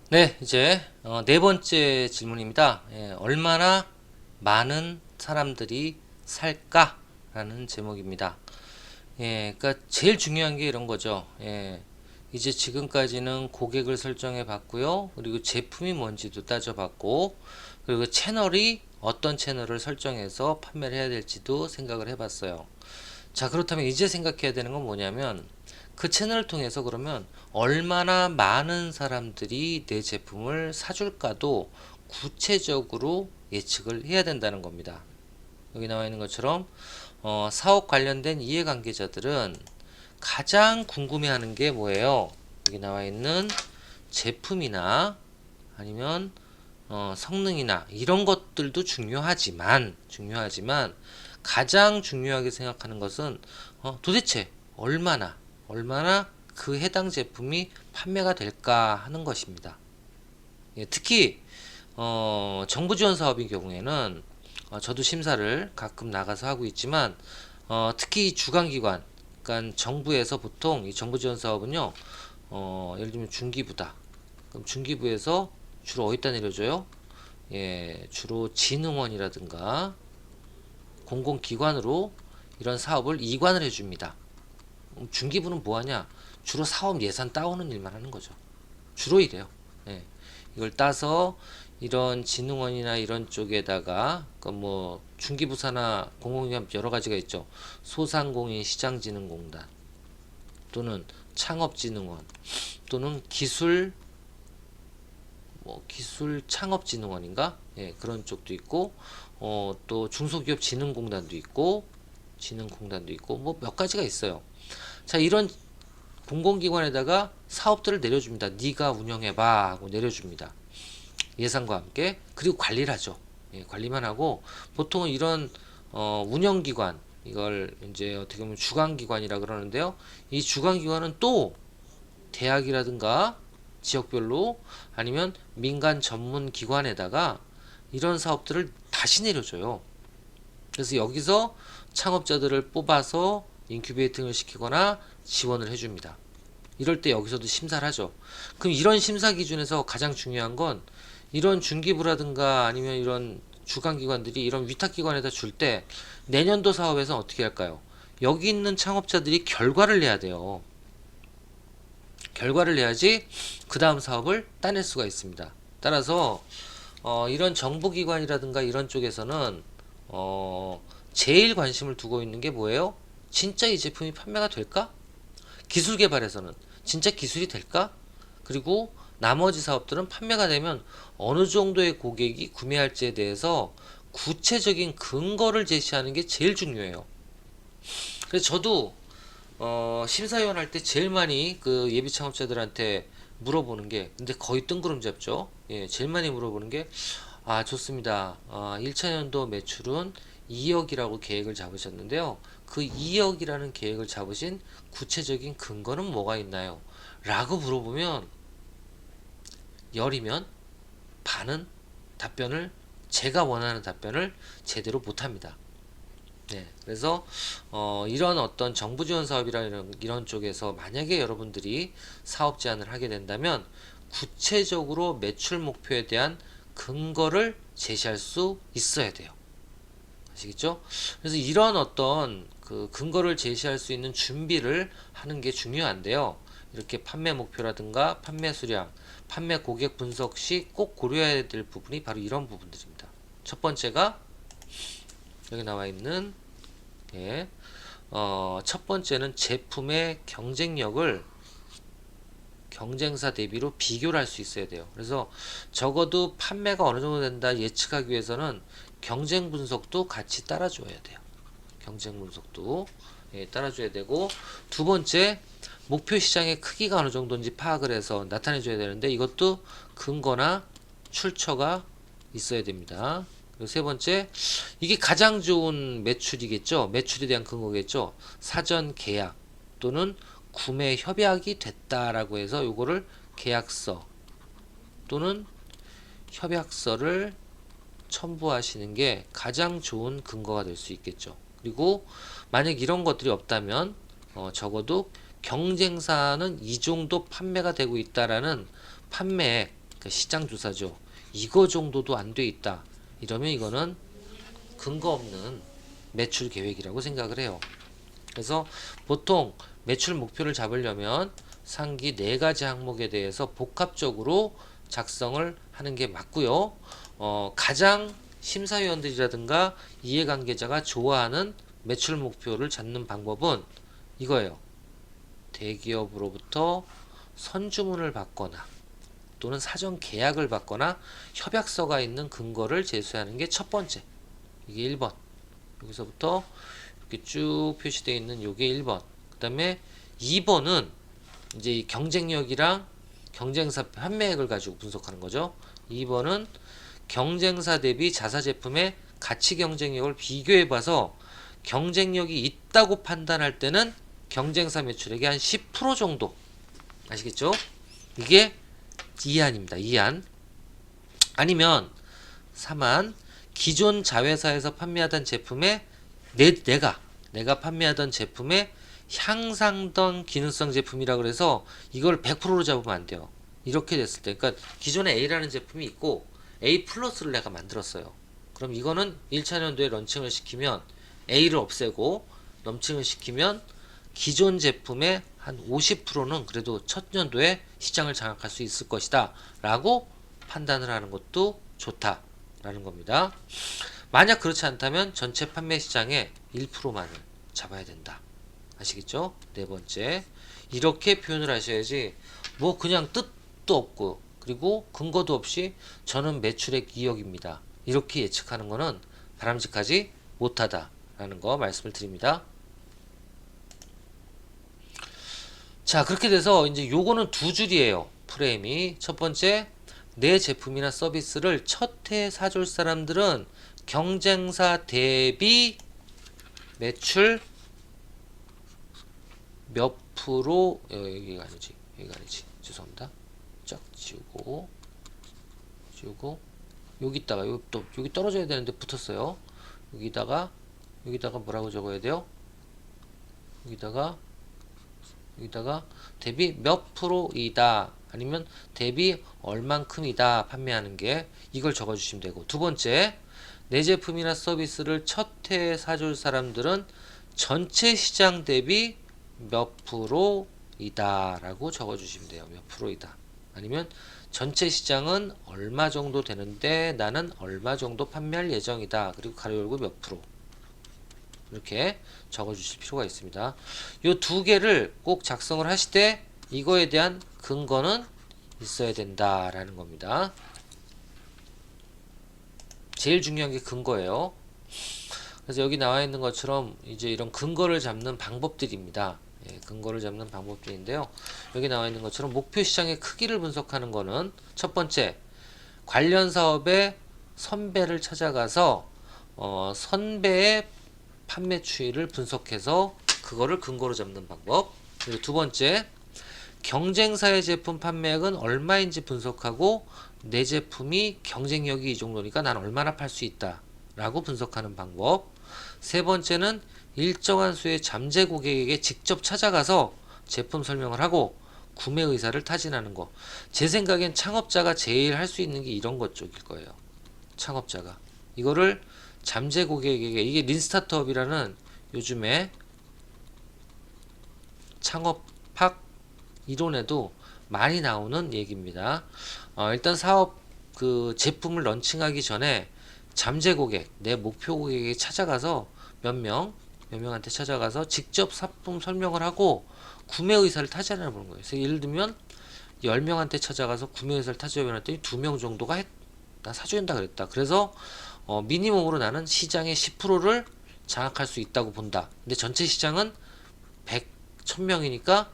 네, 이제 네 번째 질문입니다. 예, 얼마나 많은 사람들이 살까라는 제목입니다. 예, 그러니까 제일 중요한 게 이런 거죠. 예, 이제 지금까지는 고객을 설정해 봤고요. 그리고 제품이 뭔지도 따져봤고, 그리고 채널이 어떤 채널을 설정해서 판매를 해야 될지도 생각을 해봤어요. 자, 그렇다면 이제 생각해야 되는 건 뭐냐면 그 채널을 통해서 그러면 얼마나 많은 사람들이 내 제품을 사줄까도 구체적으로 예측을 해야 된다는 겁니다. 여기 나와 있는 것처럼 사업 관련된 이해관계자들은 가장 궁금해하는 게 뭐예요? 여기 나와 있는 제품이나 아니면 성능이나 이런 것들도 중요하지만 가장 중요하게 생각하는 것은 도대체 얼마나 그 해당 제품이 판매가 될까 하는 것입니다. 예, 특히 정부 지원 사업인 경우에는 저도 심사를 가끔 나가서 하고 있지만 특히 주관기관, 그러니까 정부에서 보통 이 정부 지원 사업은요, 예를 들면 중기부다. 그럼 중기부에서 주로 어디다 내려줘요? 예, 주로 진흥원이라든가 공공기관으로 이런 사업을 이관을 해줍니다. 중기부는 뭐하냐? 주로 사업 예산 따오는 일만 하는 거죠. 주로 이래요. 예. 이걸 따서 이런 진흥원이나 이런 쪽에다가 그뭐 중기부사나 공공기관 여러 가지가 있죠. 소상공인 시장진흥공단 또는 창업진흥원 또는 기술창업진흥원인가? 예, 그런 쪽도 있고 또 중소기업진흥공단도 있고 진흥공단도 있고 뭐 몇 가지가 있어요. 자, 이런 공공기관에다가 사업들을 내려줍니다. 네가 운영해봐 하고 내려줍니다. 예산과 함께. 그리고 관리를 하죠. 예, 관리만 하고 보통은 이런 운영기관 이걸 이제 어떻게 보면 주관기관이라 그러는데요. 이 주관기관은 또 대학이라든가 지역별로 아니면 민간 전문 기관에다가 이런 사업들을 다시 내려줘요. 그래서 여기서 창업자들을 뽑아서 인큐베이팅을 시키거나 지원을 해줍니다. 이럴 때 여기서도 심사를 하죠. 그럼 이런 심사 기준에서 가장 중요한 건 이런 중기부라든가 아니면 이런 주관기관들이 이런 위탁기관에다 줄 때 내년도 사업에서 어떻게 할까요? 여기 있는 창업자들이 결과를 내야 돼요. 결과를 내야지 그 다음 사업을 따낼 수가 있습니다. 따라서 이런 정부기관이라든가 이런 쪽에서는 제일 관심을 두고 있는 게 뭐예요? 진짜 이 제품이 판매가 될까? 기술 개발에서는 진짜 기술이 될까? 그리고 나머지 사업들은 판매가 되면 어느 정도의 고객이 구매할지에 대해서 구체적인 근거를 제시하는 게 제일 중요해요. 그래서 저도 심사위원 할 때 제일 많이 그 예비 창업자들한테 물어보는 게, 근데 거의 뜬구름 잡죠. 예, 제일 많이 물어보는 게, 좋습니다. 1차 년도 매출은 2억이라고 계획을 잡으셨는데요. 그 2억이라는 계획을 잡으신 구체적인 근거는 뭐가 있나요? 라고 물어보면, 열이면 반은 답변을, 제가 원하는 답변을 제대로 못합니다. 네, 그래서 이런 어떤 정부 지원 사업이나 이런 쪽에서 만약에 여러분들이 사업 제안을 하게 된다면 구체적으로 매출 목표에 대한 근거를 제시할 수 있어야 돼요. 아시겠죠? 그래서 이런 어떤 그 근거를 제시할 수 있는 준비를 하는 게 중요한데요. 이렇게 판매 목표라든가 판매 수량, 판매 고객 분석 시 꼭 고려해야 될 부분이 바로 이런 부분들입니다. 첫 번째가 여기 나와 있는, 예, 첫 번째는 제품의 경쟁력을 경쟁사 대비로 비교를 할 수 있어야 돼요. 그래서 적어도 판매가 어느 정도 된다 예측하기 위해서는 경쟁 분석도 같이 따라줘야 돼요. 경쟁 분석도 따라줘야 되고, 두 번째 목표 시장의 크기가 어느 정도인지 파악을 해서 나타내줘야 되는데 이것도 근거나 출처가 있어야 됩니다. 그리고 세 번째, 이게 가장 좋은 매출이겠죠. 매출에 대한 근거겠죠. 사전 계약 또는 구매 협약이 됐다라고 해서 요거를 계약서 또는 협약서를 첨부하시는 게 가장 좋은 근거가 될 수 있겠죠. 그리고 만약 이런 것들이 없다면 적어도 경쟁사는 이 정도 판매가 되고 있다라는 판매액 그러니까 시장 조사죠. 이거 정도도 안 돼 있다. 이러면 이거는 근거 없는 매출 계획이라고 생각을 해요. 그래서 보통 매출 목표를 잡으려면 상기 4가지 항목에 대해서 복합적으로 작성을 하는 게 맞고요. 가장 심사위원들이라든가 이해관계자가 좋아하는 매출 목표를 잡는 방법은 이거예요. 대기업으로부터 선주문을 받거나 또는 사전 계약을 받거나 협약서가 있는 근거를 제시하는 게 첫 번째. 이게 1번. 여기서부터 이렇게 쭉 표시되어 있는 요게 1번. 그 다음에 2번은 이제 이 경쟁력이랑 경쟁사 판매액을 가지고 분석하는 거죠. 2번은 경쟁사 대비 자사 제품의 가치 경쟁력을 비교해 봐서 경쟁력이 있다고 판단할 때는 경쟁사 매출액의 한 10% 정도. 아시겠죠? 이게 2안입니다. 2안. 아니면 3안. 기존 자회사에서 판매하던 제품에 내가 판매하던 제품에 향상던 기능성 제품이라 그래서 이걸 100%로 잡으면 안 돼요. 이렇게 됐을 때, 그러니까 기존에 A라는 제품이 있고 A 플러스를 내가 만들었어요. 그럼 이거는 1차 년도에 런칭을 시키면 A를 없애고 런칭을 시키면 기존 제품의 한 50%는 그래도 첫 연도에 시장을 장악할 수 있을 것이다 라고 판단을 하는 것도 좋다 라는 겁니다. 만약 그렇지 않다면 전체 판매 시장의 1%만을 잡아야 된다. 아시겠죠? 네 번째, 이렇게 표현을 하셔야지 뭐 그냥 뜻도 없고 그리고 근거도 없이 저는 매출액 2억입니다. 이렇게 예측하는 거는 바람직하지 못하다 라는 거 말씀을 드립니다. 자, 그렇게 돼서 이제 요거는 두 줄이에요. 프레임이. 첫 번째, 내 제품이나 서비스를 첫 해 사줄 사람들은 경쟁사 대비 매출 몇 프로, 여기가 아니지. 죄송합니다. 쫙 지우고 여기다가 여기 떨어져야 되는데 붙었어요. 여기다가 뭐라고 적어야 돼요? 여기다가 대비 몇 프로이다 아니면 대비 얼만큼이다 판매하는 게, 이걸 적어주시면 되고, 두 번째, 내 제품이나 서비스를 첫 해에 사줄 사람들은 전체 시장 대비 몇 프로이다 라고 적어주시면 돼요. 몇 프로이다. 아니면 전체 시장은 얼마 정도 되는데 나는 얼마 정도 판매할 예정이다. 그리고 가로 열고 몇 프로. 이렇게 적어주실 필요가 있습니다. 이 두 개를 꼭 작성을 하실 때 이거에 대한 근거는 있어야 된다라는 겁니다. 제일 중요한 게 근거예요. 그래서 여기 나와 있는 것처럼 이제 이런 근거를 잡는 방법들입니다. 예, 근거를 잡는 방법들인데요. 여기 나와 있는 것처럼 목표 시장의 크기를 분석하는 거는 첫 번째, 관련 사업의 선배를 찾아가서 선배의 판매 추이를 분석해서 그거를 근거로 잡는 방법. 그리고 두 번째, 경쟁사의 제품 판매액은 얼마인지 분석하고 내 제품이 경쟁력이 이 정도니까 난 얼마나 팔 수 있다 라고 분석하는 방법. 세 번째는 일정한 수의 잠재 고객에게 직접 찾아가서 제품 설명을 하고 구매 의사를 타진하는 거. 제 생각엔 창업자가 제일 할 수 있는 게 이런 것 쪽일 거예요. 창업자가 이거를 잠재 고객에게, 이게 린스타트업이라는 요즘에 창업학 이론에도 많이 나오는 얘기입니다. 일단 사업 그 제품을 런칭하기 전에 잠재 고객, 내 목표 고객에게 찾아가서 몇 명한테 찾아가서 직접 상품 설명을 하고 구매 의사를 타진해 보는 거예요. 그래서 예를 들면 10명한테 찾아가서 구매 의사를 타진해 봤더니 2명 정도가 나 사준다 그랬다. 그래서 미니멈으로 나는 시장의 10%를 장악할 수 있다고 본다. 근데 전체 시장은 1000명이니까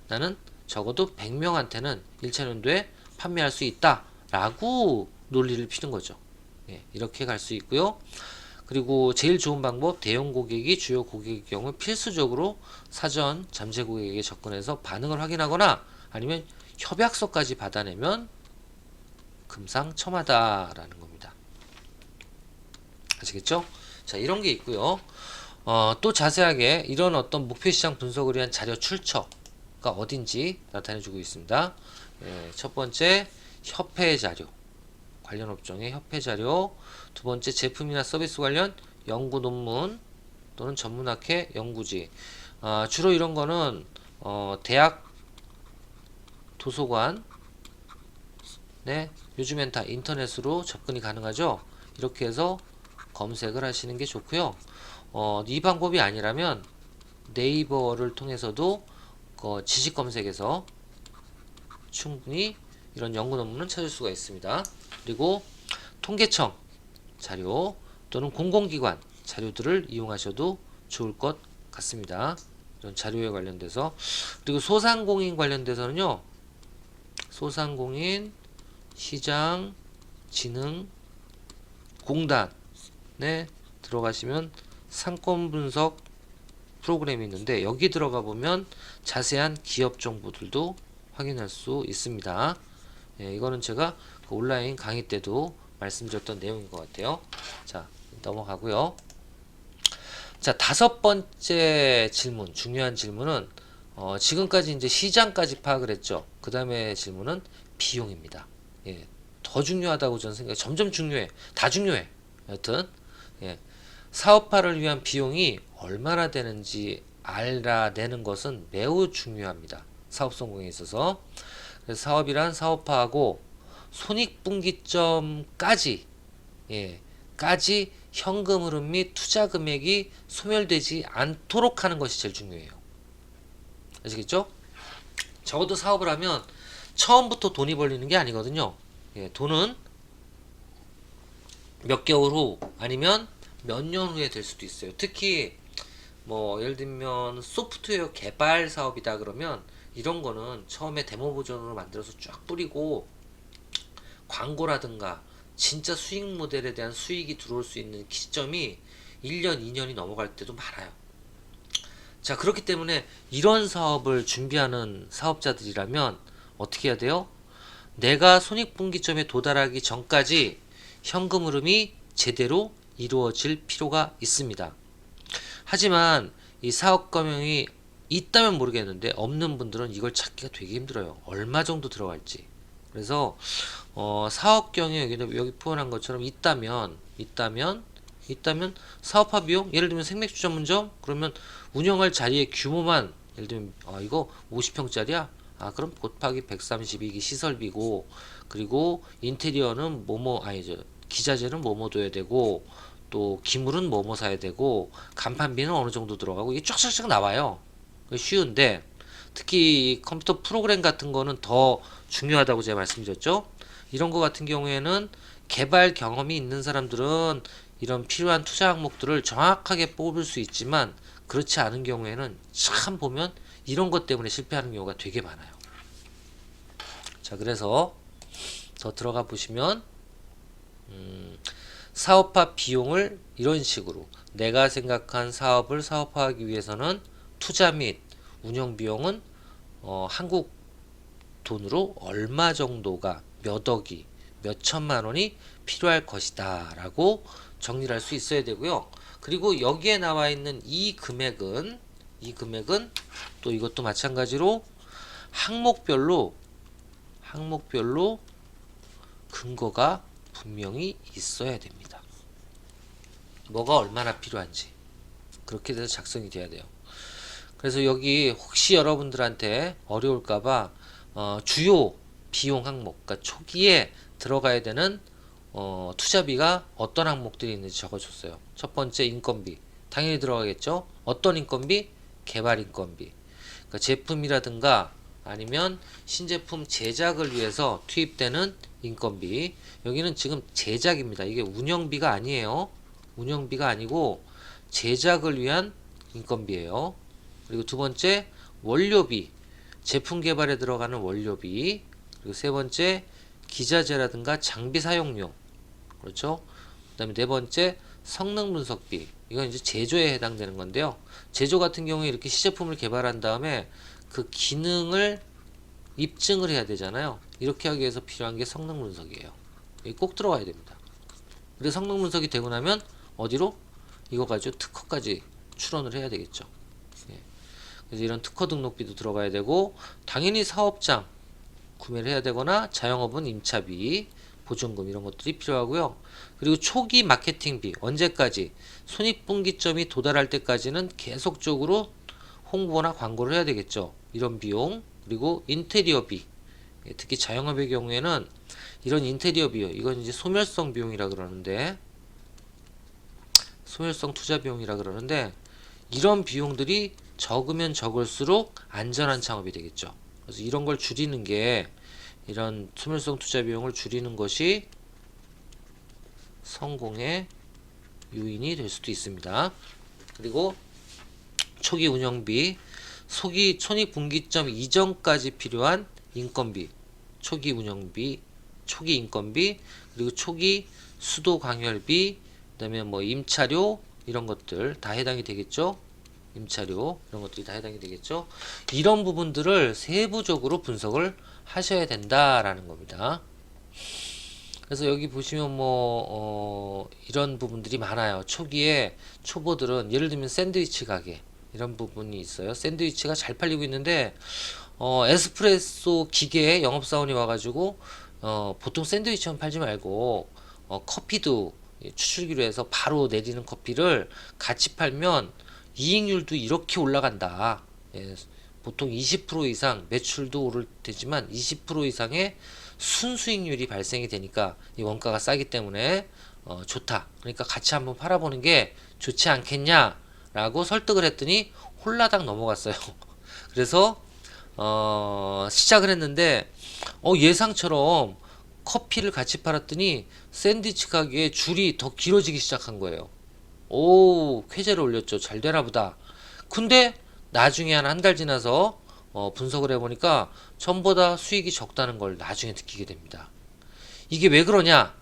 나는 적어도 100명한테는 1차 연도에 판매할 수 있다 라고 논리를 피는 거죠. 예, 이렇게 갈 수 있고요. 그리고 제일 좋은 방법, 대형 고객이 주요 고객의 경우 필수적으로 사전 잠재 고객에게 접근해서 반응을 확인하거나 아니면 협약서까지 받아내면 금상첨화다라는 겁니다. 아시겠죠? 자, 이런 게 있고요. 또 자세하게 이런 어떤 목표 시장 분석을 위한 자료 출처가 어딘지 나타내주고 있습니다. 첫 번째, 협회 자료, 관련 업종의 협회 자료. 두 번째, 제품이나 서비스 관련 연구 논문 또는 전문학회 연구지. 주로 이런 거는 대학 도서관, 네, 요즘엔 다 인터넷으로 접근이 가능하죠. 이렇게 해서 검색을 하시는 게 좋고요. 이 방법이 아니라면 네이버를 통해서도 지식 검색에서 충분히 이런 연구 논문은 찾을 수가 있습니다. 그리고 통계청 자료 또는 공공기관 자료들을 이용하셔도 좋을 것 같습니다. 이런 자료에 관련돼서. 그리고 소상공인 관련돼서는요, 소상공인 시장 진흥 공단에 들어가시면 상권 분석 프로그램이 있는데, 여기 들어가 보면 자세한 기업 정보들도 확인할 수 있습니다. 예, 이거는 제가 그 온라인 강의 때도 말씀드렸던 내용인 것 같아요. 자, 넘어가고요. 자, 다섯 번째 질문, 중요한 질문은 지금까지 이제 시장까지 파악을 했죠. 그 다음에 질문은 비용입니다. 예, 더 중요하다고 저는 생각해요. 점점 중요해. 다 중요해. 여튼 예, 사업화를 위한 비용이 얼마나 되는지 알아내는 것은 매우 중요합니다. 사업 성공에 있어서. 그래서 사업이란 사업화하고 손익분기점까지, 예, 까지 현금 흐름 및 투자 금액이 소멸되지 않도록 하는 것이 제일 중요해요. 아시겠죠? 적어도 사업을 하면 처음부터 돈이 벌리는 게 아니거든요. 예, 돈은 몇 개월 후 아니면 몇 년 후에 될 수도 있어요. 특히 뭐 예를 들면 소프트웨어 개발 사업이다 그러면 이런 거는 처음에 데모 버전으로 만들어서 쫙 뿌리고 광고라든가 진짜 수익 모델에 대한 수익이 들어올 수 있는 시점이 1년, 2년이 넘어갈 때도 많아요. 자, 그렇기 때문에 이런 사업을 준비하는 사업자들이라면 어떻게 해야 돼요? 내가 손익분기점에 도달하기 전까지 현금 흐름이 제대로 이루어질 필요가 있습니다. 하지만 이 사업 경영이 있다면 모르겠는데 없는 분들은 이걸 찾기가 되게 힘들어요. 얼마 정도 들어갈지. 그래서 사업 경영 여기 표현한 것처럼 있다면 사업화 비용, 예를 들면 생맥주 전문점 그러면 운영할 자리의 규모만, 예를 들면 이거 50평짜리야. 그럼 곱하기 132기 시설비고, 그리고 인테리어는 뭐뭐 아니죠. 기자재는 뭐뭐 둬야 되고, 또 기물은 뭐뭐 사야 되고, 간판비는 어느 정도 들어가고, 이게 쫙쫙쫙 나와요. 쉬운데 특히 컴퓨터 프로그램 같은 거는 더 중요하다고 제가 말씀드렸죠. 이런 거 같은 경우에는 개발 경험이 있는 사람들은 이런 필요한 투자 항목들을 정확하게 뽑을 수 있지만, 그렇지 않은 경우에는 참 보면 이런 것 때문에 실패하는 경우가 되게 많아요. 자, 그래서 더 들어가 보시면 사업화 비용을 이런 식으로, 내가 생각한 사업을 사업화하기 위해서는 투자 및 운영 비용은 한국 돈으로 얼마 정도가, 몇 억이, 몇 천만 원이 필요할 것이다 라고 정리를 할 수 있어야 되고요. 그리고 여기에 나와 있는 이 금액은 또 이것도 마찬가지로 항목별로 근거가 분명히 있어야 됩니다. 뭐가 얼마나 필요한지 그렇게 돼서 작성이 돼야 돼요. 그래서 여기 혹시 여러분들한테 어려울까봐 주요 비용 항목, 그러니까 초기에 들어가야 되는 투자비가 어떤 항목들이 있는지 적어줬어요. 첫 번째, 인건비 당연히 들어가겠죠. 어떤 인건비? 개발 인건비. 그러니까 제품이라든가 아니면 신제품 제작을 위해서 투입되는 인건비. 여기는 지금 제작입니다. 이게 운영비가 아니에요. 운영비가 아니고 제작을 위한 인건비예요. 그리고 두 번째, 원료비, 제품 개발에 들어가는 원료비. 그리고 세 번째, 기자재라든가 장비 사용료, 그렇죠. 그 다음에 네 번째, 성능 분석비. 이건 이제 제조에 해당되는 건데요. 제조 같은 경우에 이렇게 시제품을 개발한 다음에 그 기능을 입증을 해야 되잖아요. 이렇게 하기 위해서 필요한 게 성능 분석이에요. 여기 꼭 들어가야 됩니다. 그래서 성능 분석이 되고 나면 어디로? 이거 가지고 특허까지 출원을 해야 되겠죠. 그래서 이런 특허 등록비도 들어가야 되고, 당연히 사업장 구매를 해야 되거나 자영업은 임차비, 보증금 이런 것들이 필요하고요. 그리고 초기 마케팅비 언제까지 손익분기점이 도달할 때까지는 계속적으로 홍보나 광고를 해야 되겠죠. 이런 비용 그리고 인테리어비 특히 자영업의 경우에는 이런 인테리어 비용 이건 이제 소멸성 비용이라 그러는데 소멸성 투자 비용이라 그러는데 이런 비용들이 적으면 적을수록 안전한 창업이 되겠죠. 그래서 이런 걸 줄이는 게 이런 소멸성 투자 비용을 줄이는 것이 성공의 요인이 될 수도 있습니다. 그리고 초기 운영비, 초기 손익분기점 이전까지 필요한 인건비, 초기 운영비, 초기 인건비, 그리고 초기 수도 광열비, 그다음에 뭐 임차료 이런 것들 다 해당이 되겠죠. 임차료 이런 것들이 다 해당이 되겠죠. 이런 부분들을 세부적으로 분석을 하셔야 된다라는 겁니다. 그래서 여기 보시면 이런 부분들이 많아요. 초기에 초보들은 예를 들면 샌드위치 가게 이런 부분이 있어요. 샌드위치가 잘 팔리고 있는데 에스프레소 기계에 영업사원이 와가지고 보통 샌드위치만 팔지 말고 커피도 추출기로 해서 바로 내리는 커피를 같이 팔면 이익률도 이렇게 올라간다. 예, 보통 20% 이상 매출도 오를 테지만 20% 이상의 순수익률이 발생이 되니까 이 원가가 싸기 때문에 좋다. 그러니까 같이 한번 팔아보는 게 좋지 않겠냐라고 설득을 했더니 홀라당 넘어갔어요. 그래서 시작을 했는데 예상처럼 커피를 같이 팔았더니 샌드위치 가게에 줄이 더 길어지기 시작한 거예요. 오, 쾌재를 올렸죠. 잘 되나 보다. 근데 나중에 한 달 지나서 분석을 해보니까 전보다 수익이 적다는 걸 나중에 느끼게 됩니다. 이게 왜 그러냐?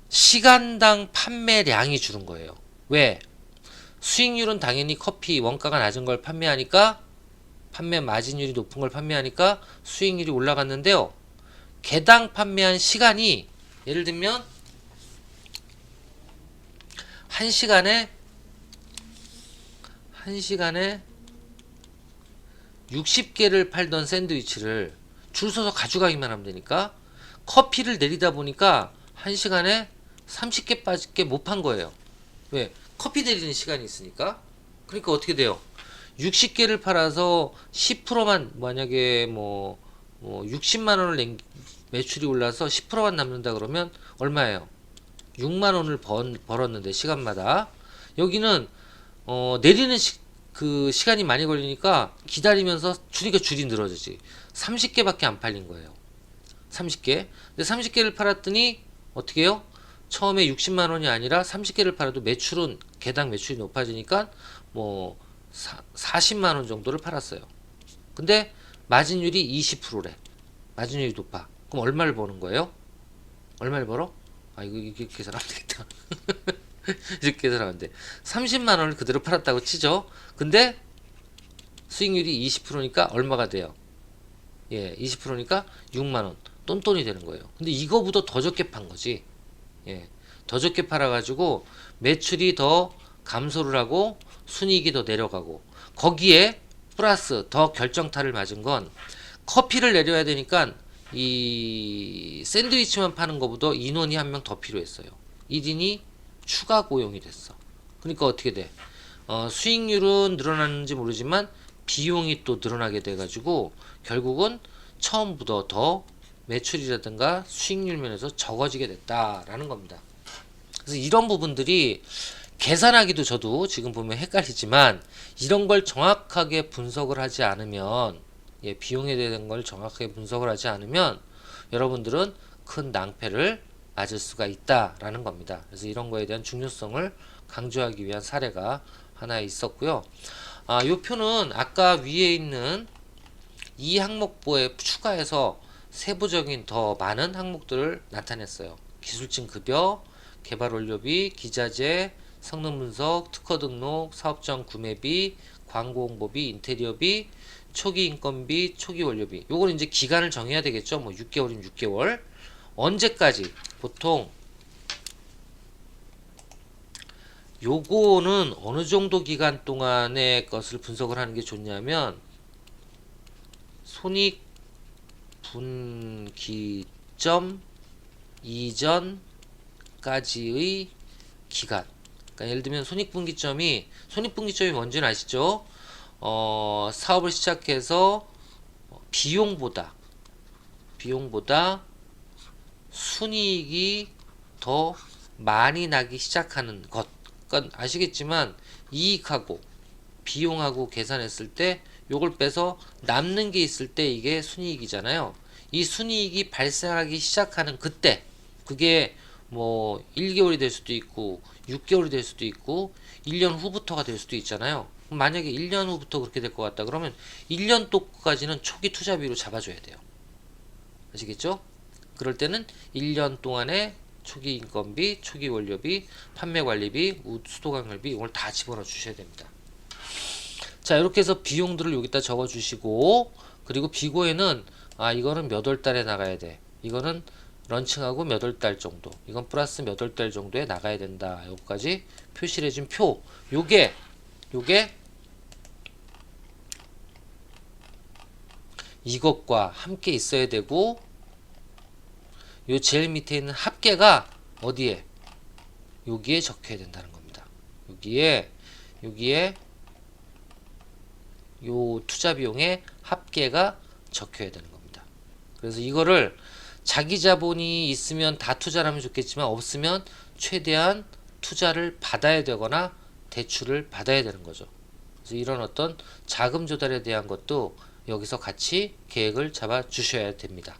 시간당 판매량이 줄은 거예요. 왜? 수익률은 당연히 커피 원가가 낮은 걸 판매하니까 판매 마진율이 높은 걸 판매하니까 수익률이 올라갔는데요. 개당 판매한 시간이 예를 들면 1시간에 60개를 팔던 샌드위치를 줄 서서 가져가기만 하면 되니까 커피를 내리다 보니까 1시간에 30개밖에 못 판 거예요. 왜? 커피 내리는 시간이 있으니까. 그러니까 어떻게 돼요? 60개를 팔아서 10%만 만약에 60만 원을 매출이 올라서 10%만 남는다 그러면 얼마예요? 6만 원을 벌었는데 시간마다 여기는 내리는 그 시간이 많이 걸리니까 기다리면서 줄이 늘어지지. 30개밖에 안 팔린 거예요. 30개. 근데 30개를 팔았더니 어떻게 해요? 처음에 60만 원이 아니라 30개를 팔아도 매출은 개당 매출이 높아지니까 40만 원 정도를 팔았어요. 근데 마진율이 20%래. 마진율이 높아. 그럼 얼마를 버는 거예요? 얼마를 벌어? 이거 계산 안 되겠다. 이렇게 계산하면 안 돼. 30만 원을 그대로 팔았다고 치죠. 근데 수익률이 20%니까 얼마가 돼요? 예, 20%니까 6만 원. 똔똔이 되는 거예요. 근데 이거보다 더 적게 판 거지. 예. 더 적게 팔아가지고 매출이 더 감소를 하고 순이익이 더 내려가고 거기에 플러스 더 결정타를 맞은 건 커피를 내려야 되니까 이 샌드위치만 파는 것보다 인원이 한 명 더 필요했어요. 1인이 추가 고용이 됐어. 그러니까 어떻게 돼? 수익률은 늘어났는지 모르지만 비용이 또 늘어나게 돼가지고 결국은 처음보다 더 매출이라든가 수익률 면에서 적어지게 됐다라는 겁니다. 그래서 이런 부분들이 계산하기도 저도 지금 보면 헷갈리지만 이런 걸 정확하게 분석을 하지 않으면 비용에 대한 걸 정확하게 분석을 하지 않으면 여러분들은 큰 낭패를 맞을 수가 있다라는 겁니다. 그래서 이런 거에 대한 중요성을 강조하기 위한 사례가 하나 있었고요. 이 표는 아까 위에 있는 이 항목부에 추가해서 세부적인 더 많은 항목들을 나타냈어요. 기술진 급여, 개발 원료비, 기자재, 성능 분석, 특허 등록, 사업장 구매비, 광고 홍보비, 인테리어비, 초기 인건비, 초기 원료비. 요거는 이제 기간을 정해야 되겠죠. 6개월이면 6개월. 언제까지? 보통 요거는 어느 정도 기간 동안의 것을 분석을 하는 게 좋냐면 손익 분기점 이전까지의 기간. 그러니까 예를 들면 손익분기점이 뭔지는 아시죠? 사업을 시작해서 비용보다 순이익이 더 많이 나기 시작하는 것. 그러니까 아시겠지만 이익하고 비용하고 계산했을 때 요걸 빼서 남는 게 있을 때 이게 순이익이잖아요. 이 순이익이 발생하기 시작하는 그때, 그게 뭐 1개월이 될 수도 있고 6개월이 될 수도 있고 1년 후부터가 될 수도 있잖아요. 만약에 1년 후부터 그렇게 될 것 같다 그러면 1년 동까지는 초기 투자비로 잡아줘야 돼요. 아시겠죠? 그럴 때는 1년 동안의 초기 인건비, 초기 원료비, 판매 관리비, 수도 관리비 이걸 다 집어넣어 주셔야 됩니다. 자, 이렇게 해서 비용들을 여기다 적어 주시고, 그리고 비고에는 이거는 몇 월 달에 나가야 돼. 이거는 런칭하고 몇 월 달 정도. 이건 플러스 몇 월 달 정도에 나가야 된다. 여기까지 표시를 해준 표. 요게 이것과 함께 있어야 되고, 요 제일 밑에 있는 합계가 어디에? 여기에 적혀야 된다는 겁니다. 여기에 요 투자 비용의 합계가 적혀야 되는 겁니다. 그래서 이거를 자기 자본이 있으면 다 투자를 하면 좋겠지만 없으면 최대한 투자를 받아야 되거나 대출을 받아야 되는 거죠. 그래서 이런 어떤 자금 조달에 대한 것도 여기서 같이 계획을 잡아 주셔야 됩니다.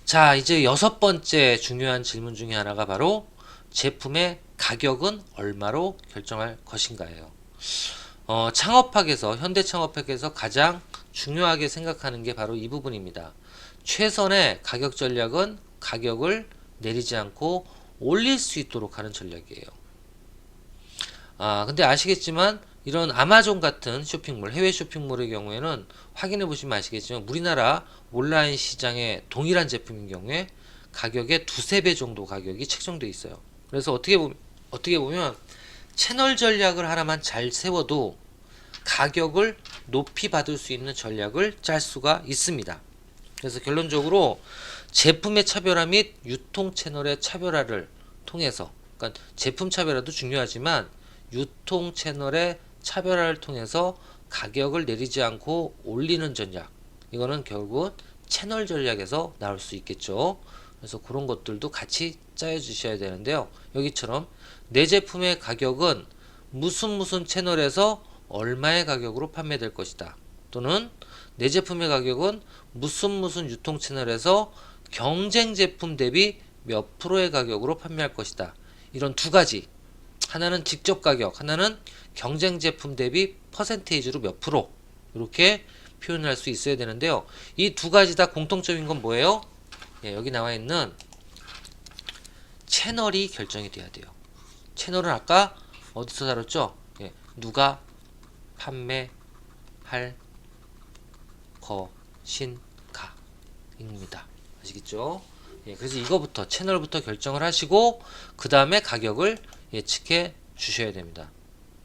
자, 이제 6번째 중요한 질문 중에 하나가 바로 제품의 가격은 얼마로 결정할 것인가예요. 창업학에서, 현대 창업학에서 가장 중요하게 생각하는 게 바로 이 부분입니다. 최선의 가격 전략은 가격을 내리지 않고 올릴 수 있도록 하는 전략이에요. 근데 아시겠지만 이런 아마존 같은 쇼핑몰, 해외 쇼핑몰의 경우에는 확인해 보시면 아시겠지만 우리나라 온라인 시장에 동일한 제품인 경우에 가격의 두세 배 정도 가격이 책정되어 있어요. 그래서 어떻게 보면 채널 전략을 하나만 잘 세워도 가격을 높이 받을 수 있는 전략을 짤 수가 있습니다. 그래서 결론적으로 제품의 차별화 및 유통 채널의 차별화를 통해서, 그러니까 제품 차별화도 중요하지만 유통 채널의 차별화를 통해서 가격을 내리지 않고 올리는 전략, 이거는 결국 채널 전략에서 나올 수 있겠죠. 그래서 그런 것들도 같이 짜여 주셔야 되는데요. 여기처럼 내 제품의 가격은 무슨 채널에서 얼마의 가격으로 판매될 것이다, 또는 내 제품의 가격은 무슨 유통 채널에서 경쟁 제품 대비 몇 프로의 가격으로 판매할 것이다. 이런 두 가지, 하나는 직접 가격, 하나는 경쟁 제품 대비 퍼센테이지로 몇 프로, 이렇게 표현할 수 있어야 되는데요. 이 두 가지 다 공통점인 건 뭐예요? 여기 나와 있는 채널이 결정이 돼야 돼요. 채널은 아까 어디서 다뤘죠? 누가 판매할 것인가입니다. 아시겠죠? 그래서 이거부터, 채널부터 결정을 하시고 그 다음에 가격을 예측해 주셔야 됩니다.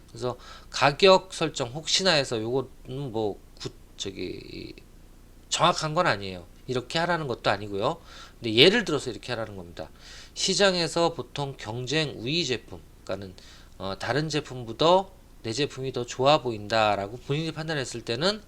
그래서 가격 설정 혹시나 해서 요거는 뭐 정확한 건 아니에요. 이렇게 하라는 것도 아니고요. 근데 예를 들어서 이렇게 하라는 겁니다. 시장에서 보통 경쟁 우위 제품, 그러니까는 다른 제품보다 내 제품이 더 좋아 보인다라고 본인이 판단했을 때는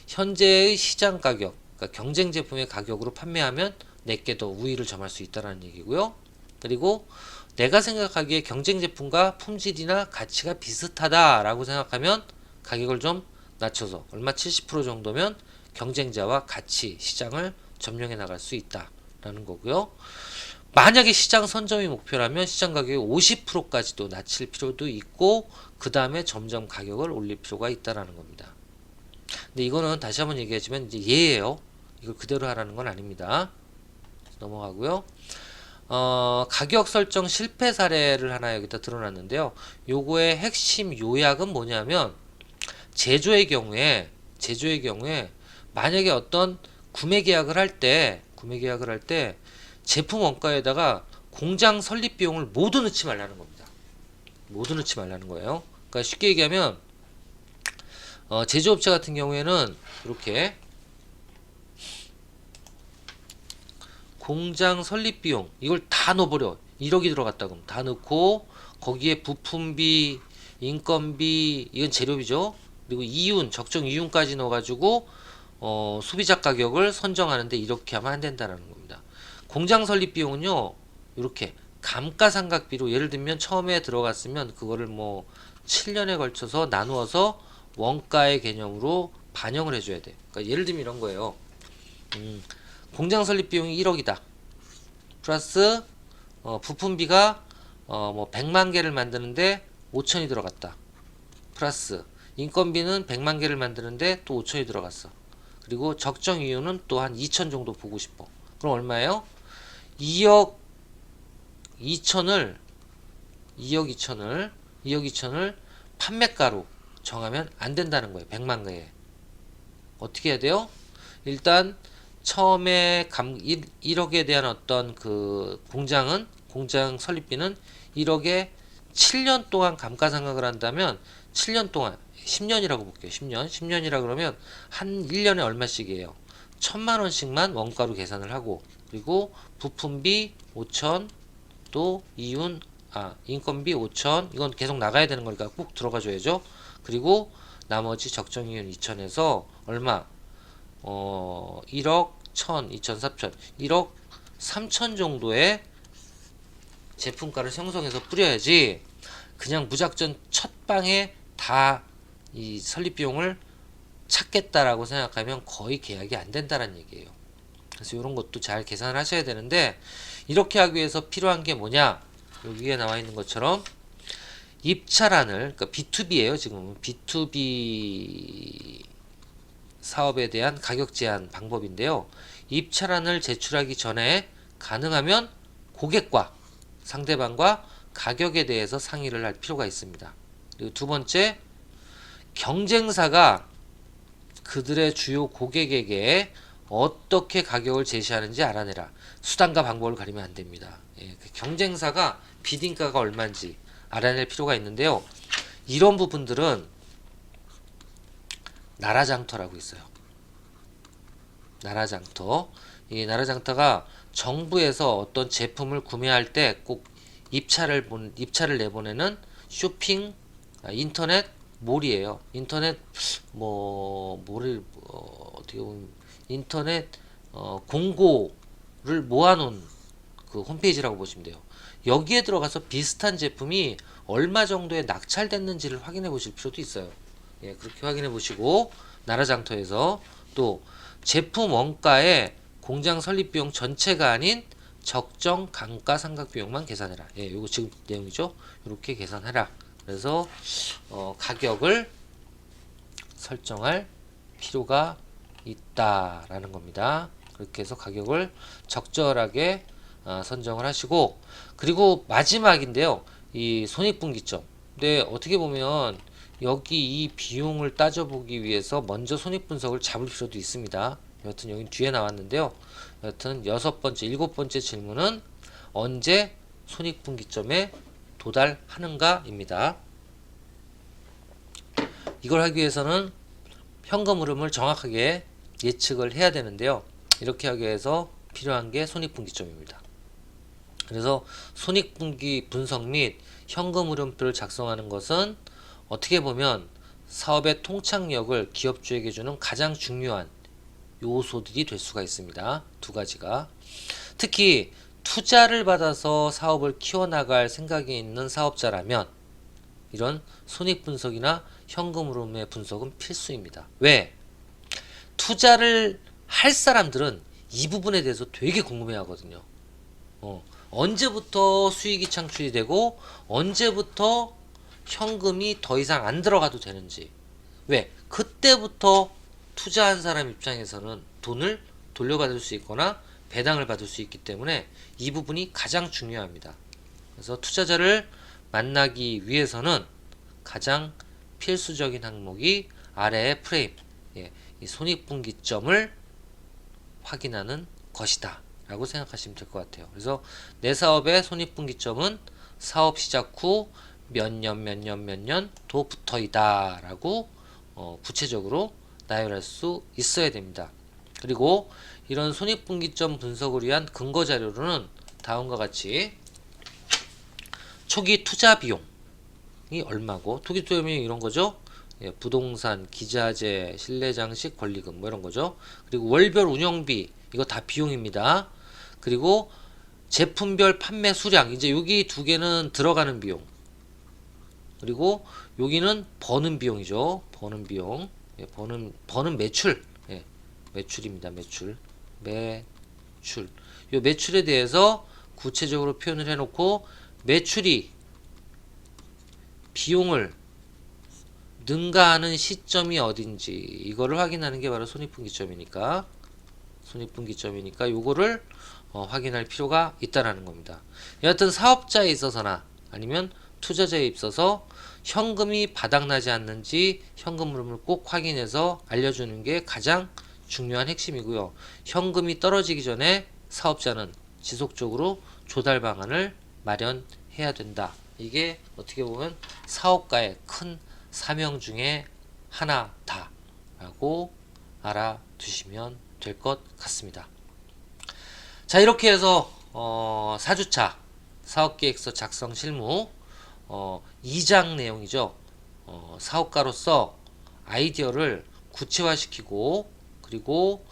현재의 시장 가격, 그러니까 경쟁 제품의 가격으로 판매하면 내게 더 우위를 점할 수 있다는 얘기고요. 그리고 내가 생각하기에 경쟁 제품과 품질이나 가치가 비슷하다라고 생각하면 가격을 좀 낮춰서 얼마 70% 정도면 경쟁자와 같이 시장을 점령해 나갈 수 있다라는 거고요. 만약에 시장 선점이 목표라면 시장 가격의 50%까지도 낮출 필요도 있고 그 다음에 점점 가격을 올릴 필요가 있다라는 겁니다. 근데 이거는 다시 한번 얘기하지만 이제 예예요. 이걸 그대로 하라는 건 아닙니다. 넘어가고요. 가격 설정 실패 사례를 하나 여기다 드러났는데요. 요거의 핵심 요약은 뭐냐면 제조의 경우에 만약에 어떤 구매 계약을 할 때 제품 원가에다가 공장 설립 비용을 모두 넣지 말라는 겁니다. 모두 넣지 말라는 거예요. 그러니까 쉽게 얘기하면 제조업체 같은 경우에는 이렇게 공장 설립 비용 이걸 다 넣어버려. 1억이 들어갔다 그럼 다 넣고 거기에 부품비, 인건비 이건 재료비죠. 그리고 이윤, 적정 이윤까지 넣어가지고 소비자 가격을 선정하는데 이렇게 하면 안 된다는 겁니다. 공장 설립 비용은요 이렇게 감가상각비로 예를 들면 처음에 들어갔으면 그거를 뭐 7년에 걸쳐서 나누어서 원가의 개념으로 반영을 해줘야 돼. 그러니까 예를 들면 이런 거예요. 공장 설립 비용이 1억이다. 플러스 부품비가 뭐 100만 개를 만드는데 5천이 들어갔다. 플러스 인건비는 100만 개를 만드는데 또 5천이 들어갔어. 그리고 적정 이윤은 또 한 2천 정도 보고 싶어. 그럼 얼마예요? 2억 2천을 2억 2천을 판매가로 정하면 안 된다는 거예요. 100만 개에. 어떻게 해야 돼요? 일단 처음에 1억에 대한 어떤 그 공장 설립비는 1억에 7년 동안 감가상각을 한다면 7년 동안 10년이라고 볼게요. 10년이라 그러면 한 1년에 얼마씩이에요? 1000만 원씩만 원가로 계산을 하고 그리고 부품비 5천 또 인건비 5천 이건 계속 나가야 되는 거니까 꼭 들어가 줘야죠. 그리고 나머지 적정이윤 2천에서 얼마? 1억 1000, 2000, 3000, 1억 3천 정도의 제품가를 형성해서 뿌려야지 그냥 무작정 첫 방에 다 이 설립 비용을 찾겠다라고 생각하면 거의 계약이 안 된다는 얘기예요. 그래서 이런 것도 잘 계산을 하셔야 되는데 이렇게 하기 위해서 필요한 게 뭐냐? 여기에 나와 있는 것처럼 입찰안을 그러니까 B2B예요. 지금 B2B 사업에 대한 가격 제한 방법인데요. 입찰안을 제출하기 전에 가능하면 고객과 상대방과 가격에 대해서 상의를 할 필요가 있습니다. 그리고 두 번째, 경쟁사가 그들의 주요 고객에게 어떻게 가격을 제시하는지 알아내라. 수단과 방법을 가리면 안 됩니다. 예, 그 경쟁사가 비딩가가 얼마인지 알아낼 필요가 있는데요. 이런 부분들은 나라장터라고 있어요. 나라장터. 이 나라장터가 정부에서 어떤 제품을 구매할 때 꼭 입찰을 내보내는 쇼핑 인터넷 몰이에요. 인터넷 어떻게 보면 인터넷 공고를 모아놓은 그 홈페이지라고 보시면 돼요. 여기에 들어가서 비슷한 제품이 얼마 정도에 낙찰됐는지를 확인해 보실 필요도 있어요. 예, 그렇게 확인해 보시고 나라장터에서 또 제품 원가에 공장 설립 비용 전체가 아닌 적정 감가상각 비용만 계산해라. 예, 요거 지금 내용이죠. 이렇게 계산해라. 그래서 가격을 설정할 필요가 있다라는 겁니다. 그렇게 해서 가격을 적절하게 선정을 하시고 그리고 마지막인데요. 이 손익분기점. 근데 어떻게 보면 여기 이 비용을 따져보기 위해서 먼저 손익분석을 잡을 필요도 있습니다. 여튼 여기 뒤에 나왔는데요. 여튼 6번째, 7번째 질문은 언제 손익분기점에 도달하는가입니다. 이걸 하기 위해서는 현금 흐름을 정확하게 예측을 해야 되는데요. 이렇게 하기 위해서 필요한 게 손익분기점입니다. 그래서 손익분기 분석 및 현금 흐름표를 작성하는 것은 어떻게 보면 사업의 통착력을 기업주에게 주는 가장 중요한 요소들이 될 수가 있습니다. 두 가지가. 특히 투자를 받아서 사업을 키워나갈 생각이 있는 사업자라면 이런 손익분석이나 현금 흐름의 분석은 필수입니다. 왜? 투자를 할 사람들은 이 부분에 대해서 되게 궁금해 하거든요. 언제부터 수익이 창출이 되고 언제부터 현금이 더 이상 안 들어가도 되는지. 왜? 그때부터 투자한 사람 입장에서는 돈을 돌려받을 수 있거나 배당을 받을 수 있기 때문에 이 부분이 가장 중요합니다. 그래서 투자자를 만나기 위해서는 가장 필수적인 항목이 아래의 프레임, 이 손익분기점을 확인하는 것이다 라고 생각하시면 될 것 같아요. 그래서 내 사업의 손익분기점은 사업 시작 후 몇 년 더 붙어 있다 라고 구체적으로 나열할 수 있어야 됩니다. 그리고 이런 손익분기점 분석을 위한 근거 자료로는 다음과 같이 초기 투자 비용이 얼마고, 초기 투자 비용이 이런 거죠. 예, 부동산, 기자재, 실내장식, 권리금 뭐 이런 거죠. 그리고 월별 운영비 이거 다 비용입니다. 그리고 제품별 판매 수량, 이제 여기 두 개는 들어가는 비용. 그리고 여기는 버는 비용이죠. 버는 비용. 예, 버는 매출. 예, 매출입니다. 매출. 요 매출에 대해서 구체적으로 표현을 해놓고 매출이 비용을 능가하는 시점이 어딘지 이거를 확인하는 게 바로 손익분기점이니까 요거를 확인할 필요가 있다라는 겁니다. 여하튼 사업자에 있어서나 아니면 투자자에 있어서 현금이 바닥나지 않는지 현금 흐름을 꼭 확인해서 알려주는 게 가장 중요한 핵심이고요. 현금이 떨어지기 전에 사업자는 지속적으로 조달 방안을 마련해야 된다. 이게 어떻게 보면 사업가의 큰 사명 중에 하나다라고 알아두시면 될 것 같습니다. 자, 이렇게 해서 4주차 사업계획서 작성 실무 2장 내용이죠. 사업가로서 아이디어를 구체화시키고 그리고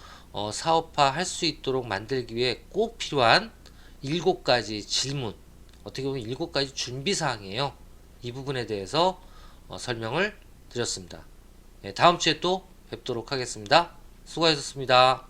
사업화 할 수 있도록 만들기 위해 꼭 필요한 7가지 질문, 어떻게 보면 7가지 준비사항이에요. 이 부분에 대해서 설명을 드렸습니다. 네, 다음 주에 또 뵙도록 하겠습니다. 수고하셨습니다.